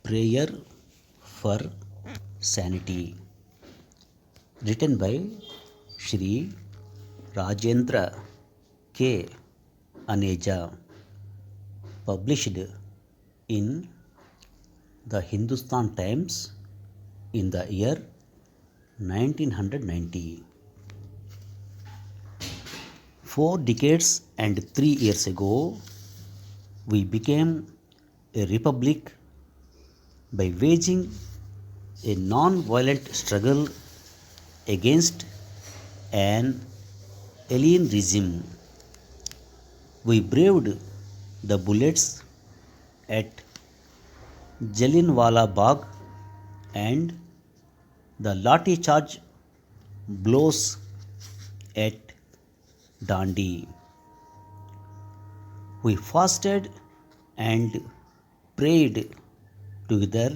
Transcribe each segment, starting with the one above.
Prayer for Sanity, written by Shri Rajendra K. Aneja, published in the Hindustan Times in the year 1990. 4 decades and 3 years ago, we became a republic by waging a non-violent struggle against an alien regime. We braved the bullets at Jallianwala Bagh and the lathi charge blows at Dandi. We fasted and prayed together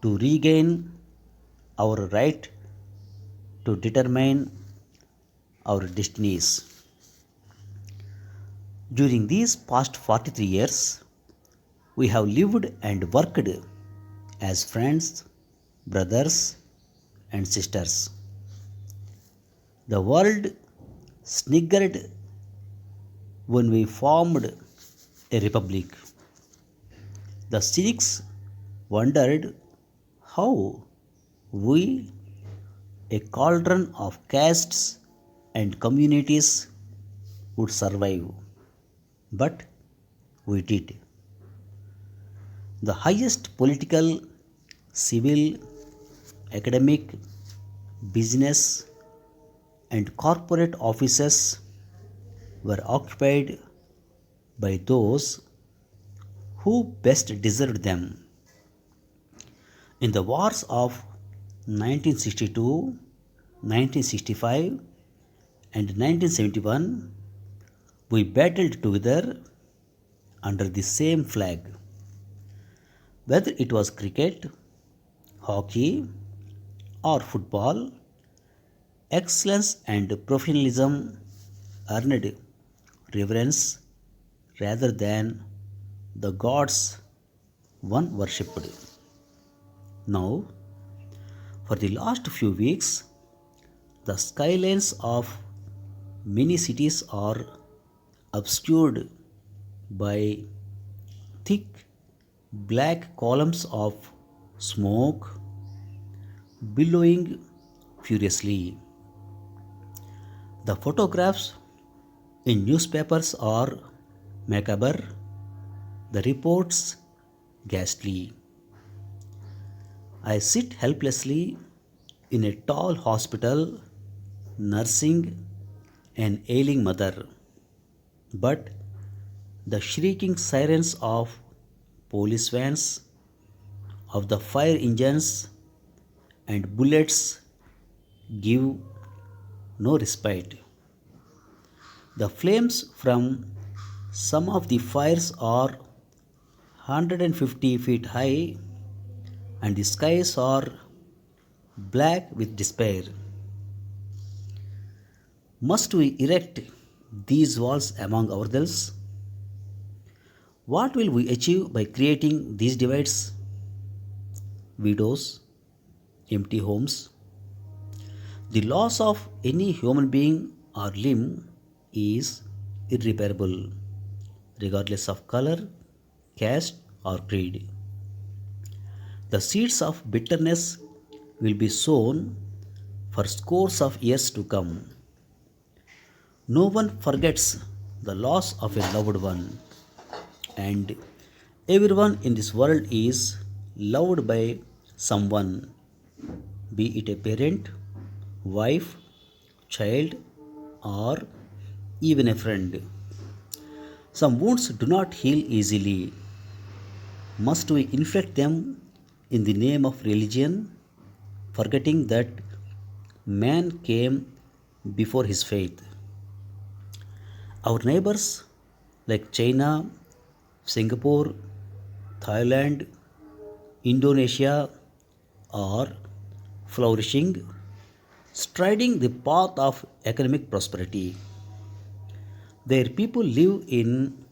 to regain our right to determine our destinies. During these past 43 years, we have lived and worked as friends, brothers, and sisters. The world sniggered when we formed a republic. The cynics wondered how we, a cauldron of castes and communities, would survive. But we did. The highest political, civil, academic, business, and corporate offices were occupied by those who best deserved them. In the wars of 1962, 1965, and 1971, we battled together under the same flag. Whether it was cricket, hockey, or football, excellence and professionalism earned reverence rather than the gods one worshipped. Now, for the last few weeks, the skylines of many cities are obscured by thick black columns of smoke billowing furiously. The photographs in newspapers are macabre, the reports ghastly. I sit helplessly in a tall hospital nursing an ailing mother, but the shrieking sirens of police vans, of the fire engines, and bullets give no respite. The flames from some of the fires are 150 feet high, and the skies are black with despair. Must we erect these walls among ourselves? What will we achieve by creating these divides? Widows, empty homes. The loss of any human being or limb is irreparable, regardless of color, caste, or creed. The seeds of bitterness will be sown for scores of years to come. No one forgets the loss of a loved one, and everyone in this world is loved by someone, be it a parent, wife, child, or even a friend. Some wounds do not heal easily. Must we inflict them in the name of religion, forgetting that man came before his faith? Our neighbors like China, Singapore, Thailand, Indonesia are flourishing, striding the path of economic prosperity. Their people live in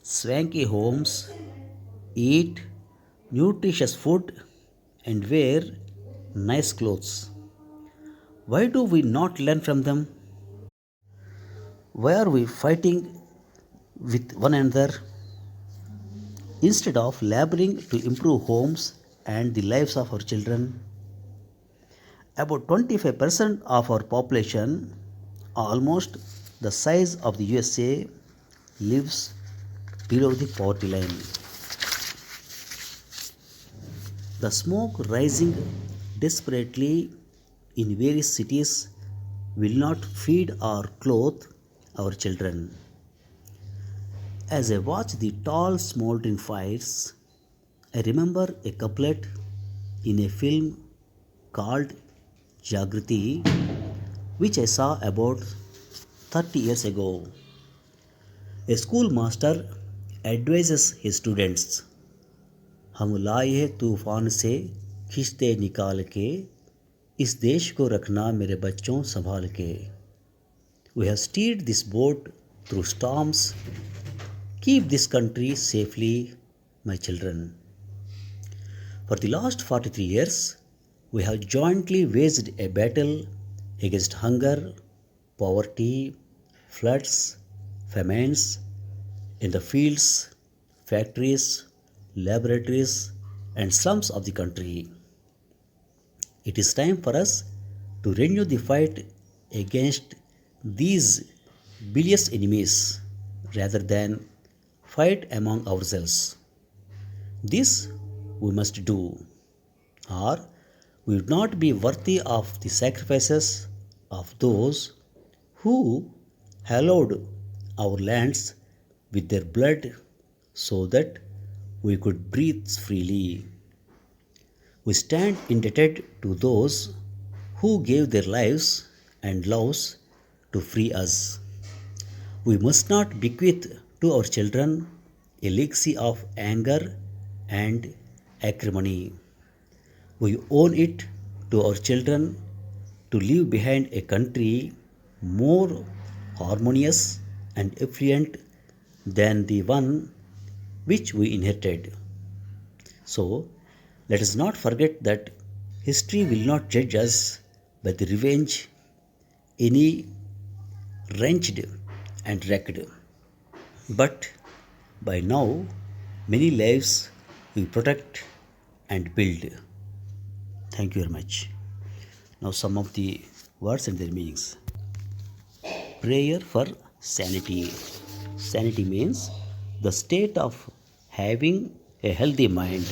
swanky homes, eat nutritious food, and wear nice clothes. Why do we not learn from them? Why are we fighting with one another instead of laboring to improve homes and the lives of our children? About 25% of our population, almost the size of the USA, lives below the poverty line. The smoke rising desperately in various cities will not feed or clothe our children. As I watch the tall smoldering fires, I remember a couplet in a film called Jagriti, which I saw about 30 years ago. A schoolmaster advises his students, हम लाए हैं तूफान से खींचते निकाल के इस देश को रखना मेरे बच्चों संभाल के. We have steered this boat through storms. Keep this country safely, my children. For the last 43 years, we have jointly waged a battle against hunger, poverty, floods, famines in the fields, factories, laboratories, and slums of the country. It is time for us to renew the fight against these bilious enemies rather than fight among ourselves. This we must do, or we would not be worthy of the sacrifices of those who hallowed our lands with their blood so that we could breathe freely. We stand indebted to those who gave their lives and lives to free us. We must not bequeath to our children a legacy of anger and acrimony. We owe it to our children to leave behind a country more harmonious and affluent than the one which we inherited. So, let us not forget that history will not judge us by the revenge any wrenched and wrecked, but by now many lives we protect and build. Thank you very much. Now, some of the words and their meanings. Prayer for sanity. Sanity means the state of having a healthy mind.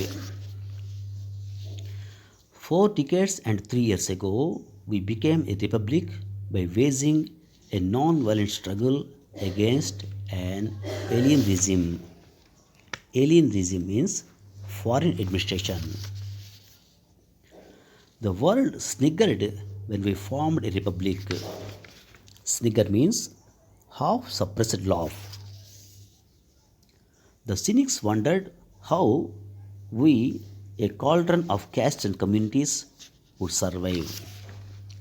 4 decades and 3 years ago, we became a republic by waging a non-violent struggle against an alien regime. Alien regime means foreign administration. The world sniggered when we formed a republic. Snigger means half suppressed laugh. The cynics wondered how we, a cauldron of castes and communities, would survive.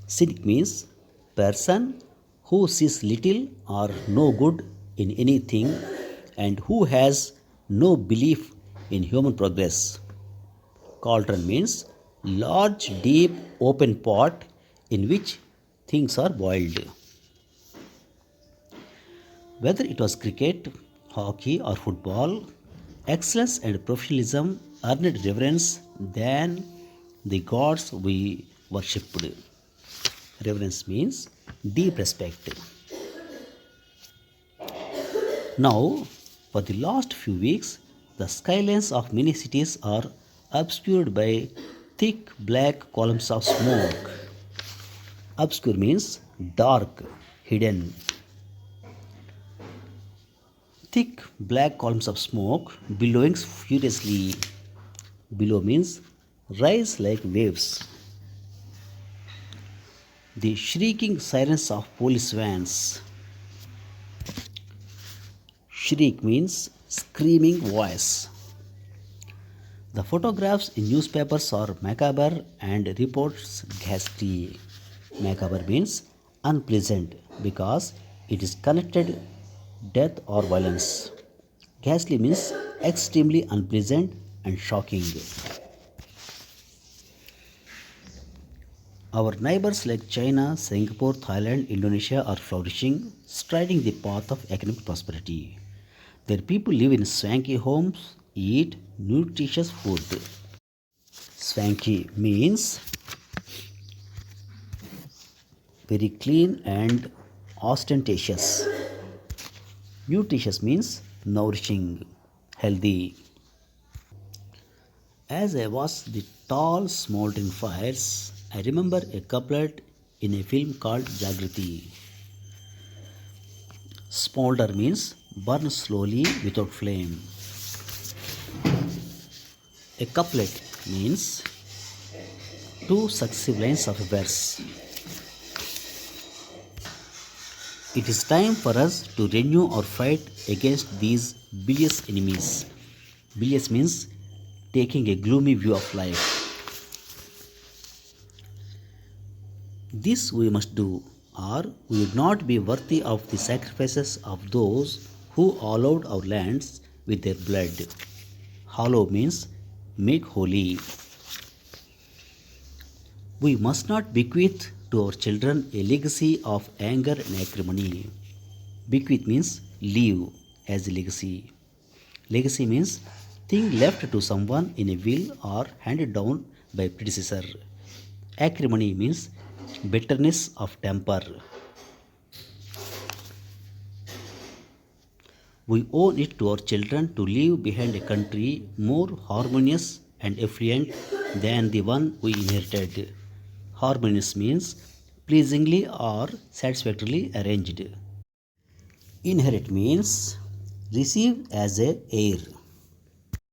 Cynic means person who sees little or no good in anything and who has no belief in human progress. Cauldron means large, deep, open pot in which things are boiled. Whether it was cricket, hockey, or football, excellence and professionalism earned reverence than the gods we worshipped. Reverence means deep respect. Now, for the last few weeks, the skylines of many cities are obscured by thick black columns of smoke. Obscure means dark, hidden. Thick black columns of smoke billowing furiously. Billow means rise like waves. The shrieking sirens of police vans. Shriek means screaming voice. The photographs in newspapers are macabre and reports ghastly. Macabre means unpleasant because it is connected death or violence. Ghastly means extremely unpleasant and shocking. Our neighbors like China, Singapore, Thailand, Indonesia are flourishing, striding the path of economic prosperity. Their people live in swanky homes, eat nutritious food. Swanky means very clean and ostentatious. Nutritious means nourishing, healthy. As I watched the tall smoldering fires, I remember a couplet in a film called Jagriti. Smolder means burn slowly without flame. A couplet means two successive lines of a verse. It is time for us to renew our fight against these bilious enemies. Bilious means taking a gloomy view of life. This we must do, or we would not be worthy of the sacrifices of those who allowed our lands with their blood. Hallow means make holy. We must not bequeath to our children a legacy of anger and acrimony. Bequeath means leave as a legacy. Legacy means thing left to someone in a will or handed down by predecessor. Acrimony means bitterness of temper. We owe it to our children to leave behind a country more harmonious and affluent than the one we inherited. Harmonious means pleasingly or satisfactorily arranged. Inherit means receive as a heir.